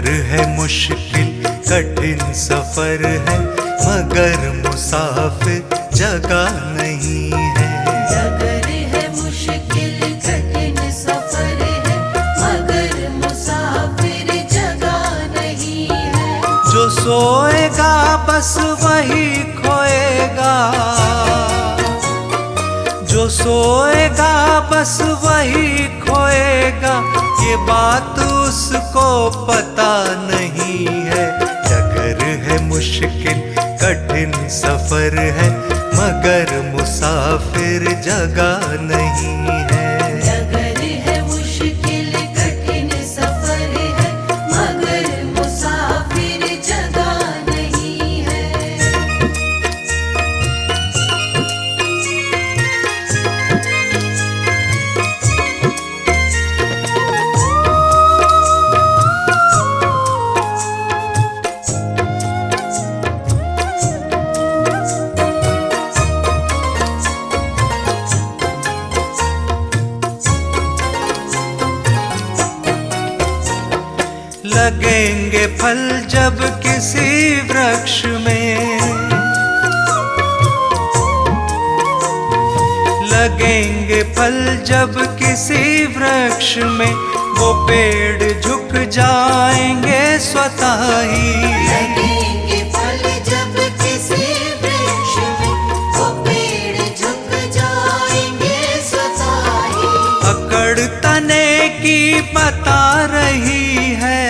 डगर है मुश्किल कठिन सफर है, मगर मुसाफिर जगह नहीं है। डगर है मुश्किल कठिन सफर है, मगर मुसाफिर जगह नहीं है। जो सोएगा बस वही खोएगा, जो सोएगा बस वही खोएगा, ये बात उसको पता नहीं है। डगर है मुश्किल कठिन सफर है, मगर मुसाफिर जगह नहीं है। डगर है मुश्किल कठिन सफर है, मगर मुसाफिर जगह नहीं है। लगेंगे फल जब किसी वृक्ष में, लगेंगे फल जब किसी वृक्ष में, वो पेड़ झुक जाएंगे स्वतः ही। लगेंगे फल जब किसी वृक्ष में, वो पेड़ झुक जाएंगे स्वतः ही। अकड़ तने की बता रही है,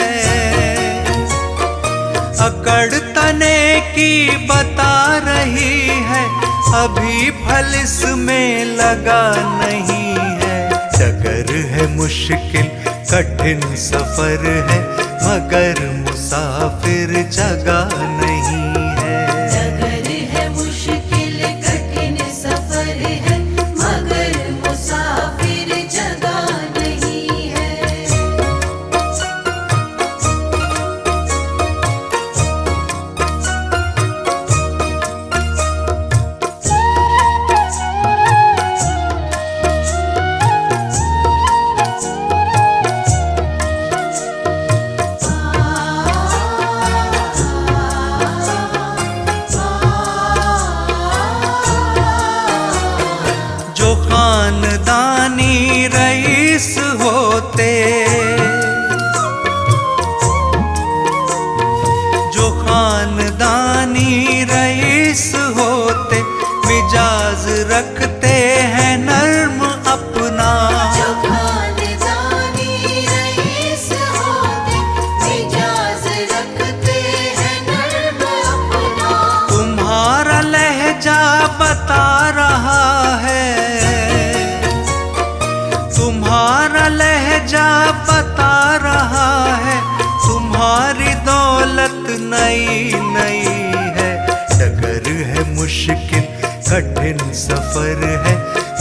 अकड़ तने की बता रही है, अभी फल इसमें लगा नहीं है। डगर है मुश्किल कठिन सफर है, मगर मुसाफिर जगह नहीं है। डगर है मुश्किल कठिन सफर है, मगर मुसाफिर जगह नहीं है। जो खानदानी रईस होते, जो खानदानी रईस होते, मिजाज रखते हैं नर्म अपना। जो खानदानी रईस होते, मिजाज रखते हैं नर्म अपना। तुम्हारा लहजा बता रहा है, तुम्हारा लहजा बता रहा है, तुम्हारी दौलत नई नई है। डगर है मुश्किल कठिन सफर है,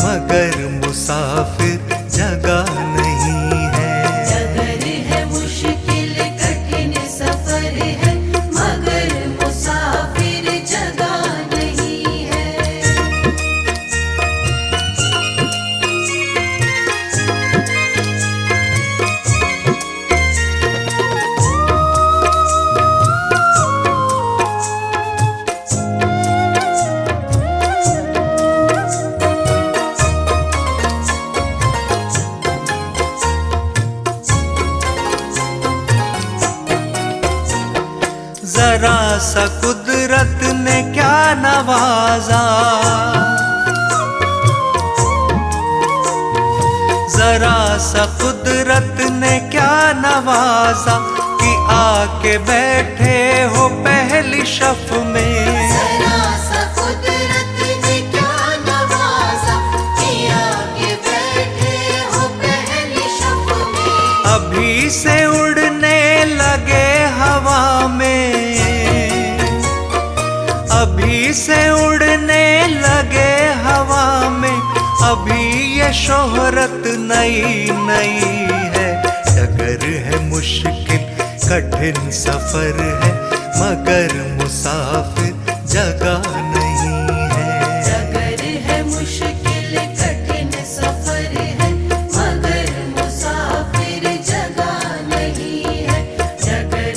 मगर मुसाफिर जगह नहीं है। डगर है मुश्किल कठिन सफर है, मगर मुसाफिर जगह नहीं है। जरा सा कुदरत ने क्या नवाजा, जरा सा कुदरत ने क्या नवाजा, कि आके बैठे हो पहली शफ में। जरा सा कुदरत ने क्या नवाजा, कि आके बैठे हो पहली शफ में। अभी से उड़ने लगे हवा में, अभी से उड़ने लगे हवा में, अभी ये शोहरत नई नई है। डगर है मुश्किल कठिन सफर है, मगर मुसाफिर जगह नहीं है। डगर है मुश्किल कठिन सफर है, मगर मुसाफिर जगह नहीं है। डगर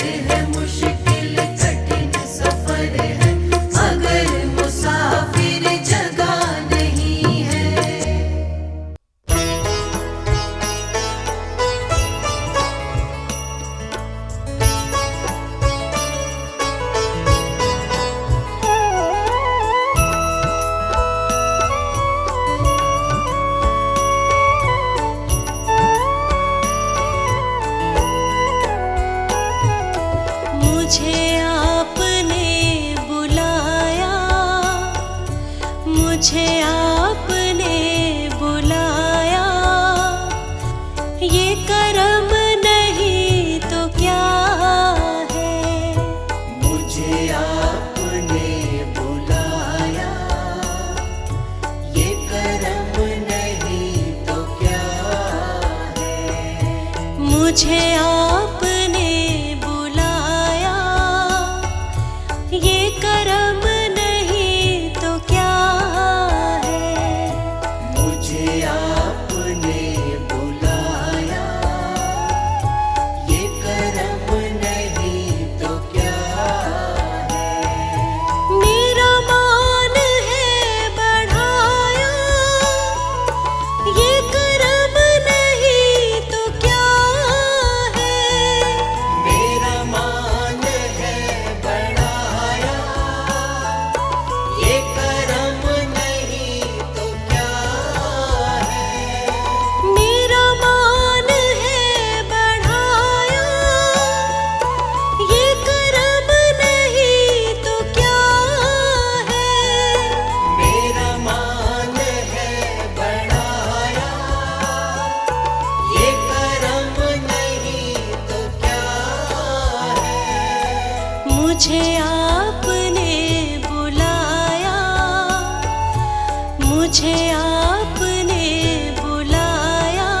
मुझे आपने बुलाया, ये करम नहीं तो क्या है। मुझे आपने बुलाया, ये करम नहीं तो क्या है। मेरा मान है बढ़ाया, ये करम नहीं तो क्या है। मेरा मान है बढ़ाया, ये करम नहीं तो क्या है। मेरा मान है बढ़ाया, ये करम नहीं तो क्या है। मेरा मान है बढ़ाया, ये करम नहीं तो क्या है। मुझे आपने बुलाया, मुझे आपने बुलाया,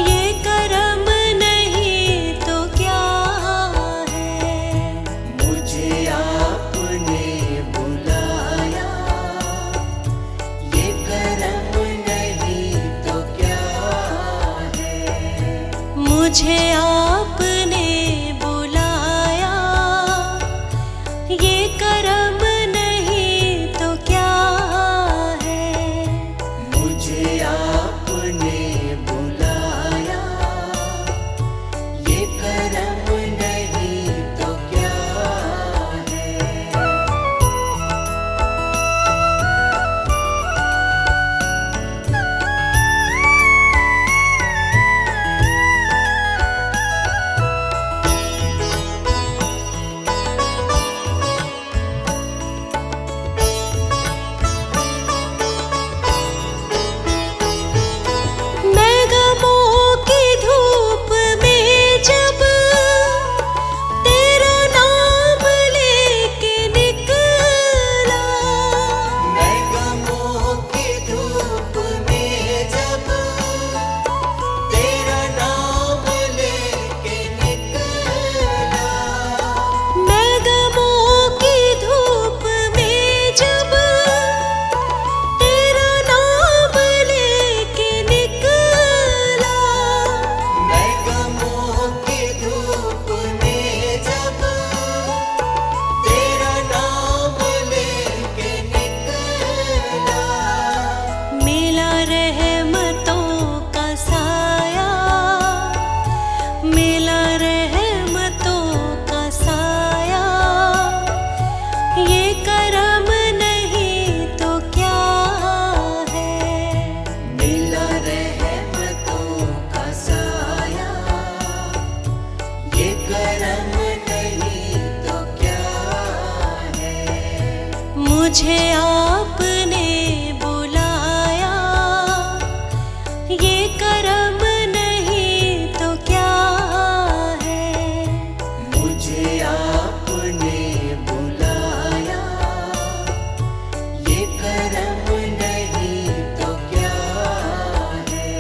ये करम नहीं तो क्या है। मुझे आपने बुलाया, ये करम नहीं तो क्या है। मुझे आपने बुलाया, ये करम नहीं तो क्या है। मुझे आपने बुलाया, ये करम नहीं तो क्या है। मैं गमों की धूप में जब तेरा नाम लेके निकला, मैं गमों की धूप में जब तेरा नाम लेके निकला। मैं गमों की धूप में जब तेरा नाम लेके निकला। मैं गमों की धूप में जब तेरा नाम लेके निकला। मिला रहमतों का साया, मिला रहमतों का साया, ये करम नहीं तो क्या है। मिला रहमतों का साया, ये करम नहीं तो क्या है। मुझे आपने बुलाया, ये करम नहीं तो क्या है। मुझे आपने बुलाया, ये करम नहीं तो क्या है।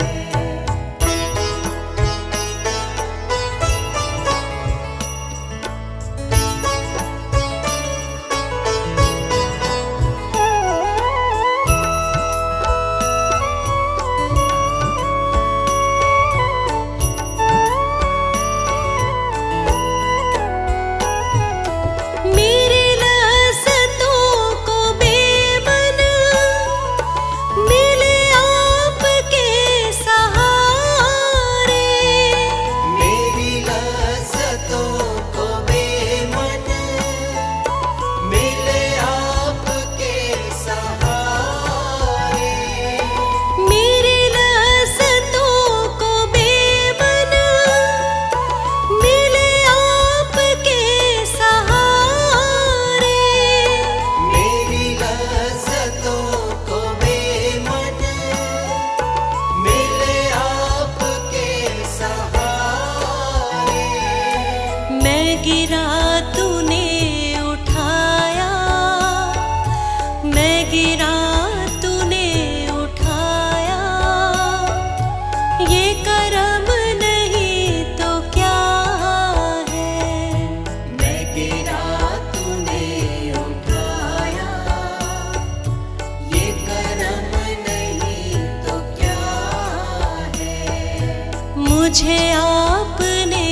मुझे आपने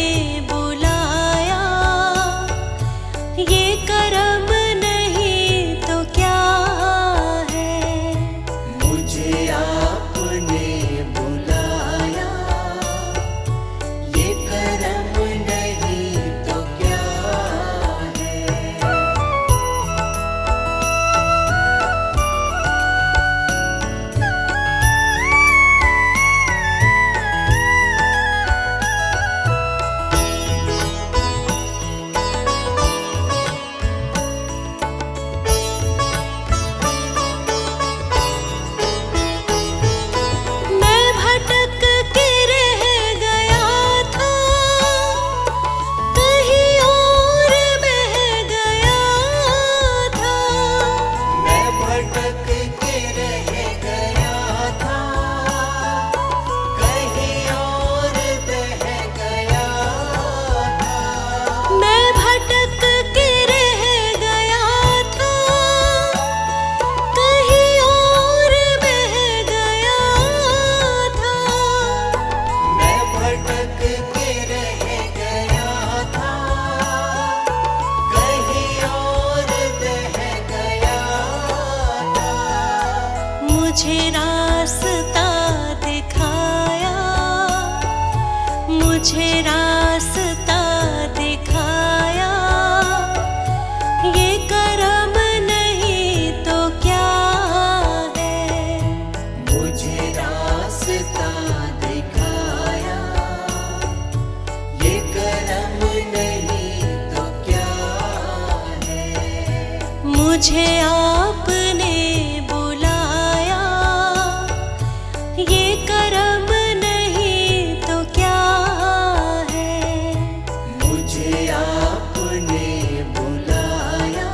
बुलाया, ये करम नहीं तो क्या है। मुझे आपने बुलाया, ये करम नहीं तो क्या है। मैं भटक के रह गया था, कहीं और बह गया था। मैं भटक के रह गया था, कहीं और बह गया था। मैं भटक के रह गया था, कहीं और बह गया था। मैं भटक के रह गया था, कहीं और बह गया था। मुझे रास्ता दिखाया, मुझे रास्ता दिखाया, ये करम नहीं तो क्या है। मुझे रास्ता दिखाया, ये करम नहीं तो क्या है। मुझे आपने बुलाया, ये करम नहीं तो क्या है। मुझे आपने बुलाया,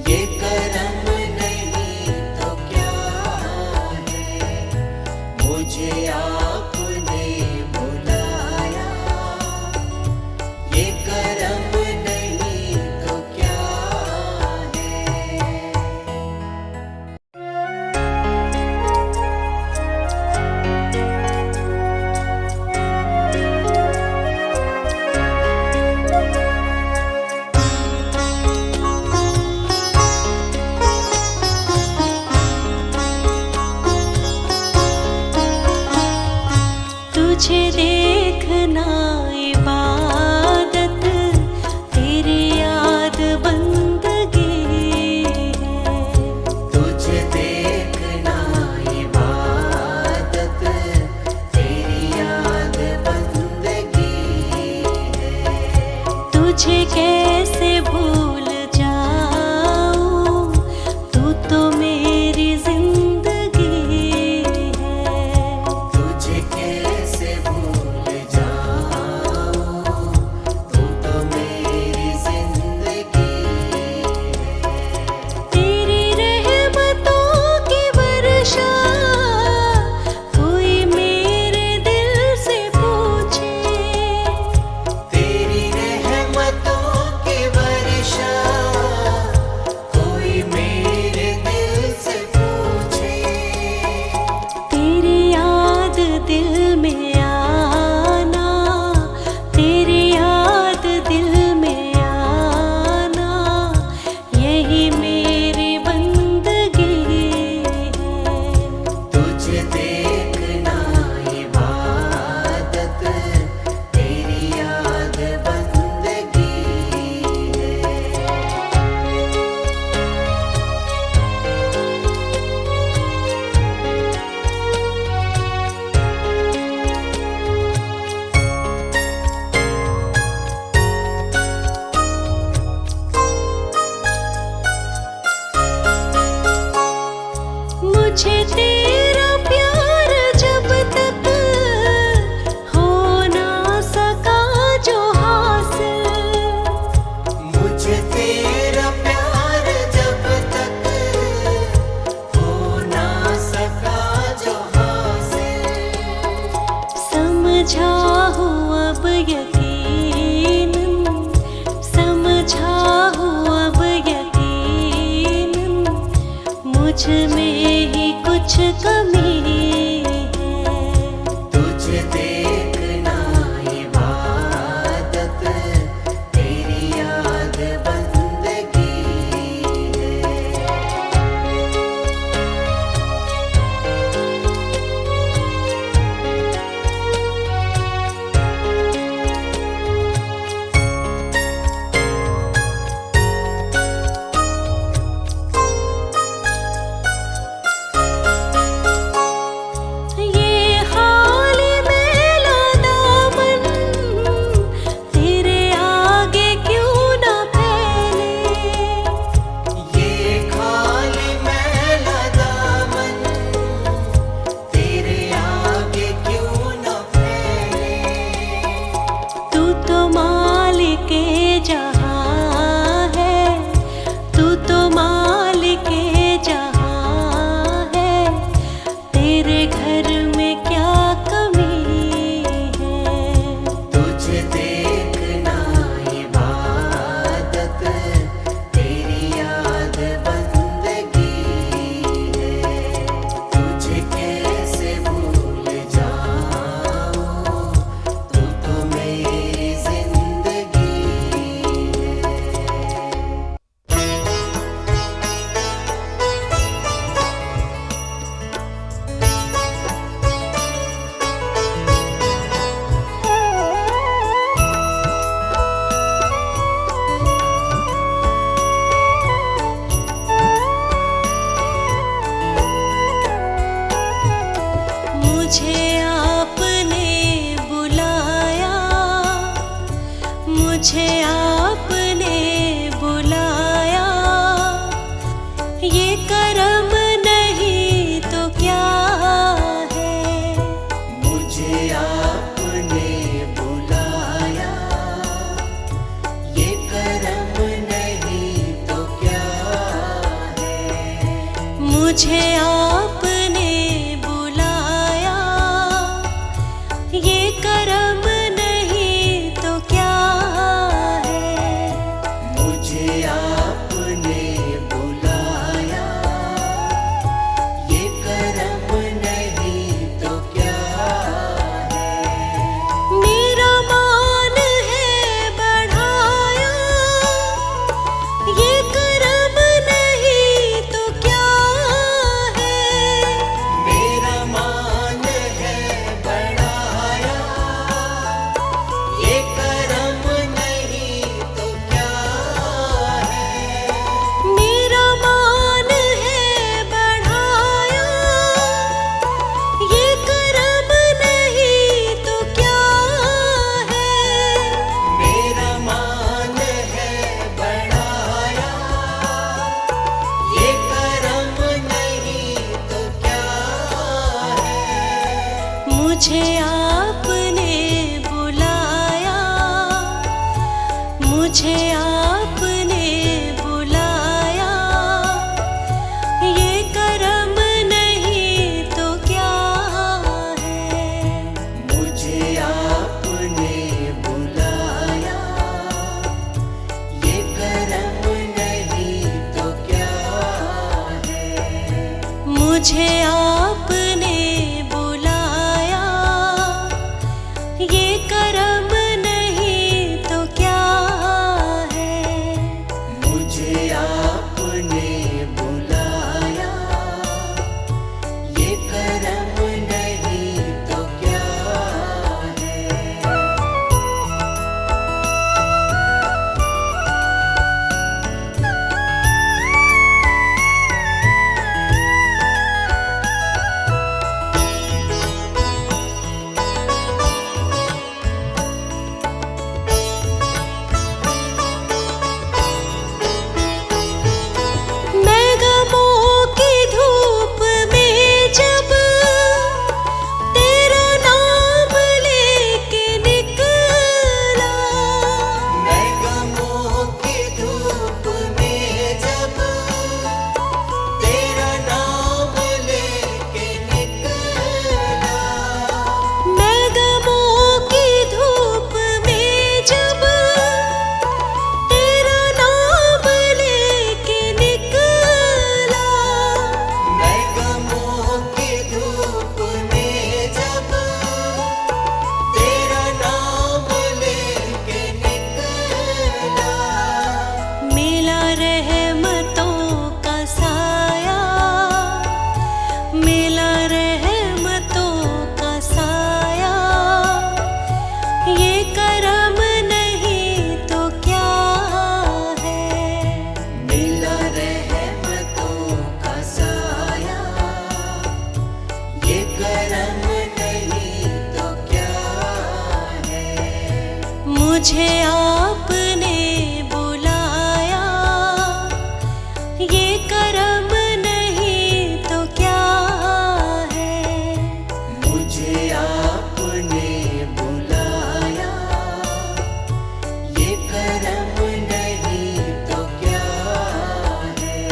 ये करम नहीं तो क्या है। मुझे आपने बुलाया, ये करम नहीं तो क्या है। तुझे देखना इबादत, तेरी याद बंदगी है। तुझे देखना इबादत, तेरी याद बंदगी है। तुझे कैसे भूल जाऊं, तू तो मेरी जिंदगी है। तुझे कैसे भूल जाऊं, तू तो मेरी जिंदगी है। तेरी रहमतों की वर्षा, कोई मेरे दिल से पूछे। तेरी रहमतों की वर्षा, कोई मेरे दिल से पूछे। तेरी याद दिल में आना, तेरी याद दिल में आना, यही मेरी बंदगी है। तुझे देखना इबादत, तेरी याद बंदगी है। मुझे तेरा प्यार जब तक हो ना सका जो हासिल। मुझे तेरा प्यार जब तक हो ना सका जो हासिल। समझा हूँ अब यकीनन, समझा हूँ अब यकीनन, मुझ में ही कुछ कमी है। तुझे मुझे आपने बुलाया, मुझे आपने बुलाया, ये करम नहीं तो क्या है। मुझे आपने बुलाया, ये करम नहीं तो क्या है। मुझे आपने बुलाया, ये करम नहीं तो क्या है। मुझे आपने बुलाया, ये करम नहीं तो क्या है। मेरा मान है बढ़ाया, ये करम नहीं तो क्या है। मेरा मान है बढ़ाया, ये करम नहीं तो क्या है। मेरा मान है बढ़ाया, ये करम नहीं तो क्या है। मेरा मान है बढ़ाया, ये करम नहीं तो क्या है। मुझे आपने बुलाया, मुझे आपने बुलाया, ये करम नहीं तो क्या है। मुझे आपने बुलाया, ये करम नहीं तो क्या है। मुझे आपने बुलाया, ये करम नहीं तो क्या है। मुझे आपने बुलाया, ये करम नहीं तो क्या है। मैं गमों की धूप में जब तेरा नाम लेके निकला, मैं गमों की धूप में जब तेरा नाम लेके निकला। मैं गमों की धूप में जब तेरा नाम लेके निकला, मैं गमों की धूप में जब तेरा नाम लेके निकला। मिला रहमतों का साया, मिला रहमतों का साया, ये करम नहीं तो क्या है। मिला रहमतों का साया, ये करम नहीं तो क्या है। मुझे आपने बुलाया, ये करम नहीं तो क्या है। मुझे आपने बुलाया, ये करम नहीं तो क्या है।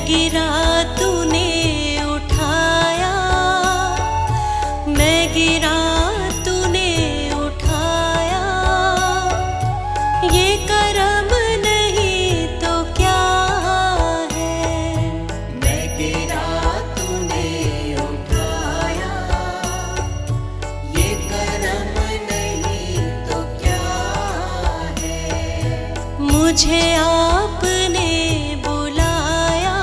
गिरा तूने उठाया, मैं गिरा तूने उठाया, ये करम नहीं तो क्या है। मैं गिरा तूने उठाया, ये करम नहीं तो क्या है। मुझे आपने बुलाया,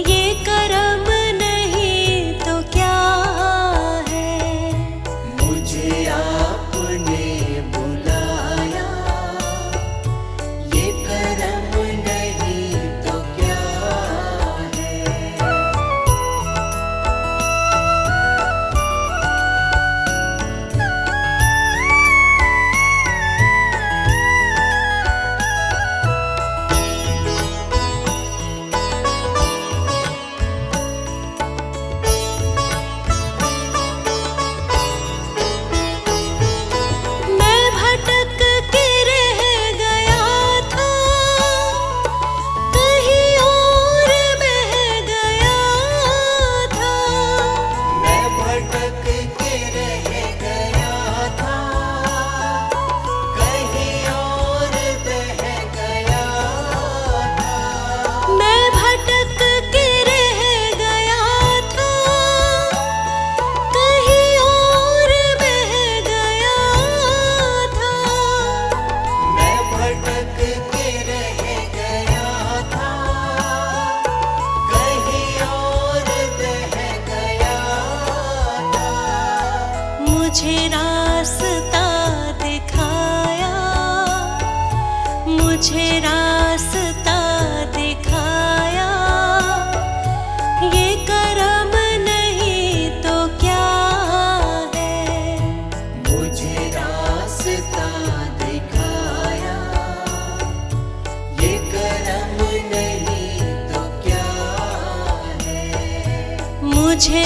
ये करम नहीं तो क्या है। मुझे आपने बुलाया, ये करम नहीं तो क्या है। मैं भटक के रह गया था, कहीं और बह गया था। मैं भटक के रह गया था, कहीं और बह गया था। मैं भटक के रह गया था, कहीं और बह गया था। मैं भटक के रह गया था, कहीं और बह गया था। मुझे रास्ता दिखाया, मुझे रास्ता दिखाया, ये करम नहीं तो क्या है। मुझे रास्ता दिखाया, ये करम नहीं तो क्या है। मुझे